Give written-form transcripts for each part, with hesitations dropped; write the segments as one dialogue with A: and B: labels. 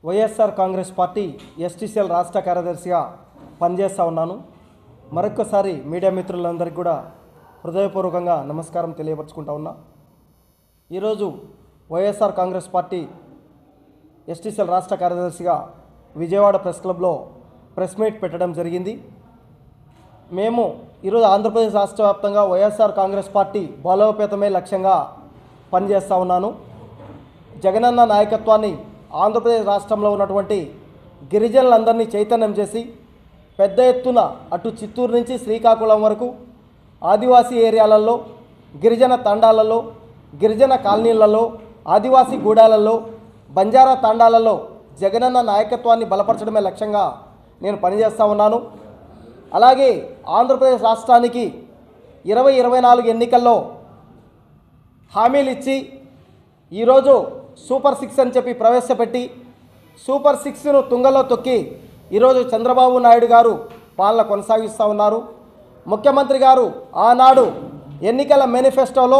A: YSR Congress party STCL రాష్ట్ర కార్యదర్శిగా పనిచేస్తూ ఉన్నాను. మరొక్కసారి మీడియా మిత్రులందరికీ కూడా హృదయపూర్వకంగా నమస్కారం తెలియపరచుకుంటా ఉన్నా. ఈరోజు వైఎస్ఆర్ కాంగ్రెస్ పార్టీ ఎస్టీసీఎల్ రాష్ట్ర కార్యదర్శిగా విజయవాడ ప్రెస్ క్లబ్లో ప్రెస్ మీట్ పెట్టడం జరిగింది. మేము ఈరోజు ఆంధ్రప్రదేశ్ రాష్ట్ర వ్యాప్తంగా వైఎస్ఆర్ కాంగ్రెస్ పార్టీ బలోపేతమే లక్ష్యంగా పనిచేస్తూ ఉన్నాను. జగనన్న నాయకత్వాన్ని ఆంధ్రప్రదేశ్ రాష్ట్రంలో ఉన్నటువంటి గిరిజనులందరినీ చైతన్యం చేసి పెద్ద ఎత్తున అటు చిత్తూరు నుంచి శ్రీకాకుళం వరకు ఆదివాసీ ఏరియాలలో, గిరిజన తండాలలో, గిరిజన కాలనీలలో, ఆదివాసీ గూడాలలో, బంజారా తండాలలో జగనన్న నాయకత్వాన్ని బలపరచడమే లక్ష్యంగా నేను పనిచేస్తూ ఉన్నాను. అలాగే ఆంధ్రప్రదేశ్ రాష్ట్రానికి 2024 ఎన్నికల్లో హామీలు ఇచ్చి ఈరోజు సూపర్ 6 అని చెప్పి ప్రవేశపెట్టి సూపర్ 6ను తుంగలో తొక్కి ఈరోజు చంద్రబాబు నాయుడు గారు పాలన కొనసాగిస్తూ ఉన్నారు. ముఖ్యమంత్రి గారు ఆనాడు ఎన్నికల మేనిఫెస్టోలో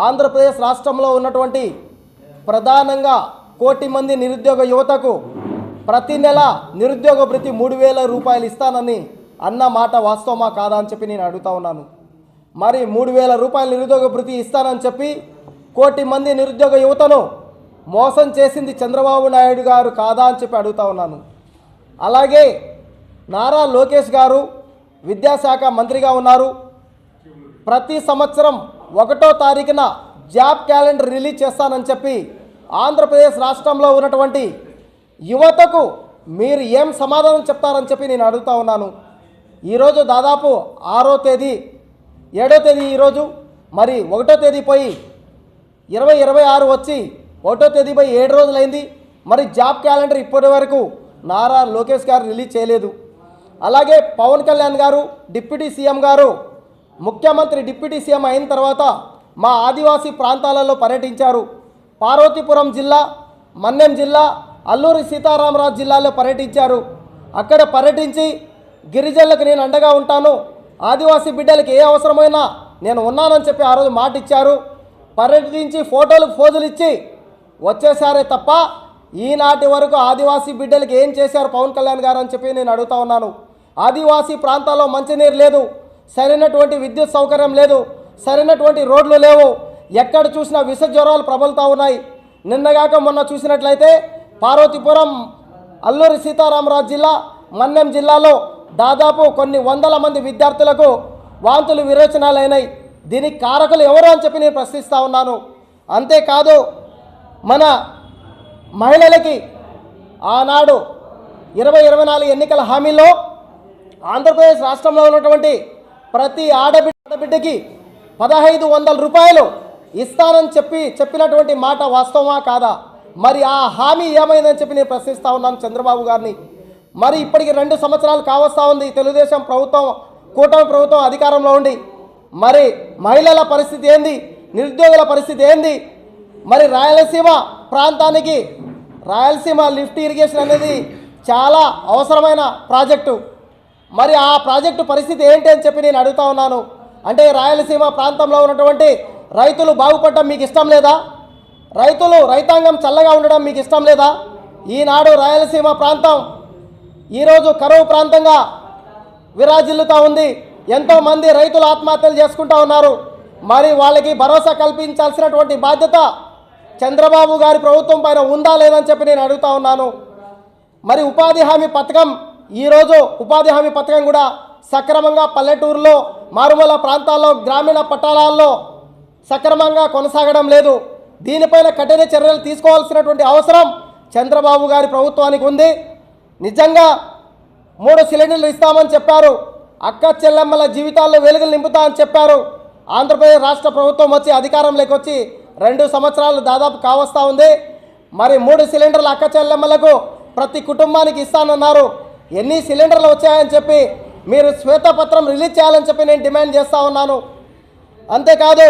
A: ఆంధ్రప్రదేశ్ రాష్ట్రంలో ఉన్నటువంటి ప్రధానంగా 1 కోటి మంది నిరుద్యోగ యువతకు ప్రతి నెల నిరుద్యోగ భృతి 3,000 రూపాయలు ఇస్తానని అన్న మాట వాస్తవమా కాదా అని చెప్పి నేను అడుగుతా ఉన్నాను. మరి 3,000 రూపాయల నిరుద్యోగ భృతి ఇస్తానని చెప్పి 1 కోటి మంది నిరుద్యోగ యువతను మోసం చేసింది చంద్రబాబు నాయుడు గారు కాదా అని చెప్పి అడుగుతా ఉన్నాను. అలాగే నారా లోకేష్ గారు విద్యాశాఖ మంత్రిగా ఉన్నారు. ప్రతి సంవత్సరం 1వ తారీఖున జాబ్ క్యాలెండర్ రిలీజ్ చేస్తానని చెప్పి ఆంధ్రప్రదేశ్ రాష్ట్రంలో ఉన్నటువంటి యువతకు మీరు ఏం సమాధానం చెప్తారని చెప్పి నేను అడుగుతా ఉన్నాను. ఈరోజు దాదాపు 6వ తేదీ 7వ తేదీ ఈరోజు, మరి 1వ తేదీ పోయి 2026 వచ్చి 1వ తేదీ పోయి 7 రోజులైంది. మరి జాబ్ క్యాలెండర్ ఇప్పటి వరకు నారా లోకేష్ గారు రిలీజ్ చేయలేదు. అలాగే పవన్ కళ్యాణ్ గారు డిప్యూటీ సీఎం గారు ముఖ్యమంత్రి డిప్యూటీ సీఎం అయిన తర్వాత మా ఆదివాసీ ప్రాంతాలలో పర్యటించారు. పార్వతీపురం జిల్లా, మన్యం జిల్లా, అల్లూరి సీతారామరాజు జిల్లాలో పర్యటించారు. అక్కడ పర్యటించి గిరిజనులకు నేను అండగా ఉంటాను, ఆదివాసీ బిడ్డలకు ఏ అవసరమైనా నేను ఉన్నానని చెప్పి ఆ రోజు మాట ఇచ్చారు. పర్యటించి ఫోటోలకు పోజులు ఇచ్చి వచ్చేసారే తప్ప ఈనాటి వరకు ఆదివాసీ బిడ్డలకు ఏం చేశారు పవన్ కళ్యాణ్ గారు అని చెప్పి నేను అడుగుతా ఉన్నాను. ఆదివాసీ ప్రాంతాల్లో మంచినీరు లేదు, సరైనటువంటి విద్యుత్ సౌకర్యం లేదు, సరైనటువంటి రోడ్లు లేవు, ఎక్కడ చూసినా విష జ్వరాలు ప్రబలుతూ ఉన్నాయి. నిన్నగాక మొన్న చూసినట్లయితే పార్వతీపురం, అల్లూరి సీతారామరాజు జిల్లా, మన్యం జిల్లాలో దాదాపు కొన్ని వందల మంది విద్యార్థులకు వాంతులు విరోచనాలు అయినాయి. దీనికి కారకులు ఎవరు అని చెప్పి నేను ప్రశ్నిస్తూ ఉన్నాను. అంతేకాదు మన మహిళలకి ఆనాడు 2024 ఎన్నికల హామీలో ఆంధ్రప్రదేశ్ రాష్ట్రంలో ఉన్నటువంటి ప్రతి ఆడబిడ్డకి 1,500 రూపాయలు ఇస్తానని చెప్పినటువంటి మాట వాస్తవమా కాదా? మరి ఆ హామీ ఏమైందని చెప్పి నేను ప్రశ్నిస్తూ ఉన్నాను చంద్రబాబు గారిని. మరి ఇప్పటికి 2 సంవత్సరాలు కావస్తూ ఉంది తెలుగుదేశం ప్రభుత్వం, కూటమి ప్రభుత్వం అధికారంలో ఉండి. మరి మహిళల పరిస్థితి ఏంది, నిరుద్యోగుల పరిస్థితి ఏంది? మరి రాయలసీమ ప్రాంతానికి రాయలసీమ లిఫ్ట్ ఇరిగేషన్ అనేది చాలా అవసరమైన ప్రాజెక్టు. మరి ఆ ప్రాజెక్టు పరిస్థితి ఏంటి అని చెప్పి నేను అడుగుతా ఉన్నాను. అంటే రాయలసీమ ప్రాంతంలో ఉన్నటువంటి రైతులు బాగుపడడం మీకు ఇష్టం లేదా? రైతాంగం చల్లగా ఉండడం మీకు ఇష్టం లేదా? ఈనాడు రాయలసీమ ప్రాంతం ఈరోజు కరువు ప్రాంతంగా విరాజిల్లుతూ ఉంది. ఎంతోమంది రైతులు ఆత్మహత్యలు చేసుకుంటూ ఉన్నారు. మరి వాళ్ళకి భరోసా కల్పించాల్సినటువంటి బాధ్యత చంద్రబాబు గారి ప్రభుత్వం పైన ఉందా లేదని చెప్పి నేను అడుగుతా ఉన్నాను. మరి ఉపాధి హామీ పథకం, ఈరోజు ఉపాధి హామీ పథకం కూడా సక్రమంగా పల్లెటూరులో, మారుమూల ప్రాంతాల్లో, గ్రామీణ పట్టణాల్లో సక్రమంగా కొనసాగడం లేదు. దీనిపైన కఠిన చర్యలు తీసుకోవాల్సినటువంటి అవసరం చంద్రబాబు గారి ప్రభుత్వానికి ఉంది. నిజంగా 3 సిలిండర్లు ఇస్తామని చెప్పారు, అక్క చెల్లెమ్మల జీవితాల్లో వెలుగులు నింపుతా అని చెప్పారు. ఆంధ్రప్రదేశ్ రాష్ట్ర ప్రభుత్వం వచ్చి అధికారంలోకి వచ్చి 2 సంవత్సరాలు దాదాపు కావస్తూ ఉంది. మరి 3 సిలిండర్లు అక్క చెల్లెమ్మలకు ప్రతి కుటుంబానికి ఇస్తానన్నారు. ఎన్ని సిలిండర్లు వచ్చాయని చెప్పి మీరు శ్వేతపత్రం రిలీజ్ చేయాలని చెప్పి నేను డిమాండ్ చేస్తూ ఉన్నాను. అంతేకాదు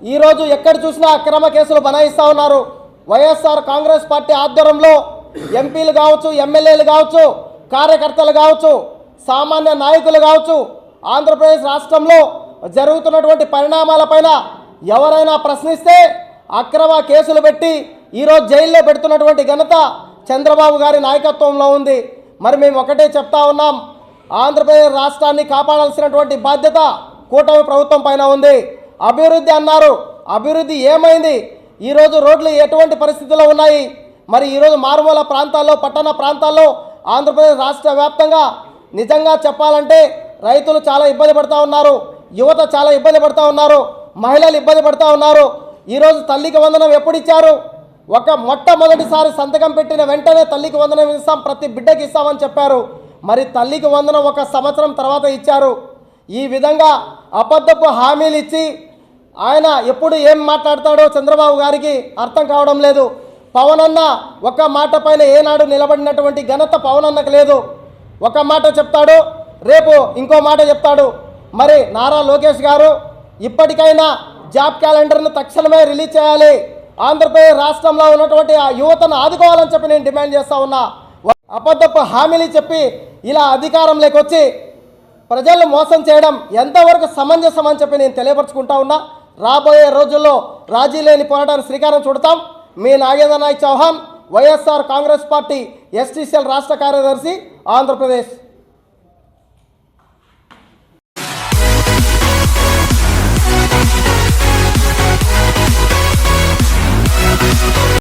A: ఈరోజు ఎక్కడ చూసినా అక్రమ కేసులు బనాయిస్తూ ఉన్నారు. వైఎస్ఆర్ కాంగ్రెస్ పార్టీ ఆధ్వర్యంలో ఎంపీలు కావచ్చు, ఎమ్మెల్యేలు కావచ్చు, కార్యకర్తలు కావచ్చు, సామాన్య నాయకులు కావచ్చు, ఆంధ్రప్రదేశ్ రాష్ట్రంలో జరుగుతున్నటువంటి పరిణామాలపైన ఎవరైనా ప్రశ్నిస్తే అక్రమ కేసులు పెట్టి ఈరోజు జైల్లో పెడుతున్నటువంటి ఘనత చంద్రబాబు గారి నాయకత్వంలో ఉంది. మరి మేము ఒకటే చెప్తా ఉన్నాం, ఆంధ్రప్రదేశ్ రాష్ట్రాన్ని కాపాడాల్సినటువంటి బాధ్యత కూటమి ప్రభుత్వం పైన ఉంది. అభివృద్ధి అన్నారు, అభివృద్ధి ఏమైంది? ఈరోజు రోడ్లు ఎటువంటి పరిస్థితుల్లో ఉన్నాయి? మరి ఈరోజు మారుమూల ప్రాంతాల్లో, పట్టణ ప్రాంతాల్లో ఆంధ్రప్రదేశ్ రాష్ట్ర వ్యాప్తంగా నిజంగా చెప్పాలంటే రైతులు చాలా ఇబ్బంది పడుతూ ఉన్నారు, యువత చాలా ఇబ్బంది పడుతూ ఉన్నారు, మహిళలు ఇబ్బంది పడుతూ ఉన్నారు. ఈరోజు తల్లికి వందనం ఎప్పుడు ఇచ్చారు? మొట్టమొదటిసారి సంతకం పెట్టిన వెంటనే తల్లికి వందనం ఇస్తాం, ప్రతి బిడ్డకి ఇస్తామని చెప్పారు. మరి తల్లికి వందనం 1 సంవత్సరం తర్వాత ఇచ్చారు. ఈ విధంగా అబద్ధపు హామీలు ఇచ్చి ఆయన ఎప్పుడు ఏం మాట్లాడతాడో చంద్రబాబు గారికి అర్థం కావడం లేదు. పవన్ అన్న ఒక మాట పైన ఏనాడు నిలబడినటువంటి ఘనత పవన్ అన్నకు లేదు. ఒక మాట చెప్తాడు, రేపు ఇంకో మాట చెప్తాడు. మరి నారా లోకేష్ గారు ఇప్పటికైనా జాబ్ క్యాలెండర్ను తక్షణమే రిలీజ్ చేయాలి. ఆంధ్రప్రదేశ్ రాష్ట్రంలో ఉన్నటువంటి ఆ యువతను ఆదుకోవాలని చెప్పి నేను డిమాండ్ చేస్తా ఉన్నా. అబద్ధపు హామీలు చెప్పి ఇలా అధికారంలోకి వచ్చి ప్రజలను మోసం చేయడం ఎంతవరకు సమంజసం అని చెప్పి నేను తెలియపరచుకుంటా ఉన్నా. రాబోయే రోజుల్లో రాజీ లేని పోరాటానికి శ్రీకారం చుడతాం. మీ నాగేంద్ర నాయక్ చౌహాన్, వైఎస్ఆర్ కాంగ్రెస్ పార్టీ ఎస్టీసీఎల్ రాష్ట్ర కార్యదర్శి, ఆంధ్రప్రదేశ్.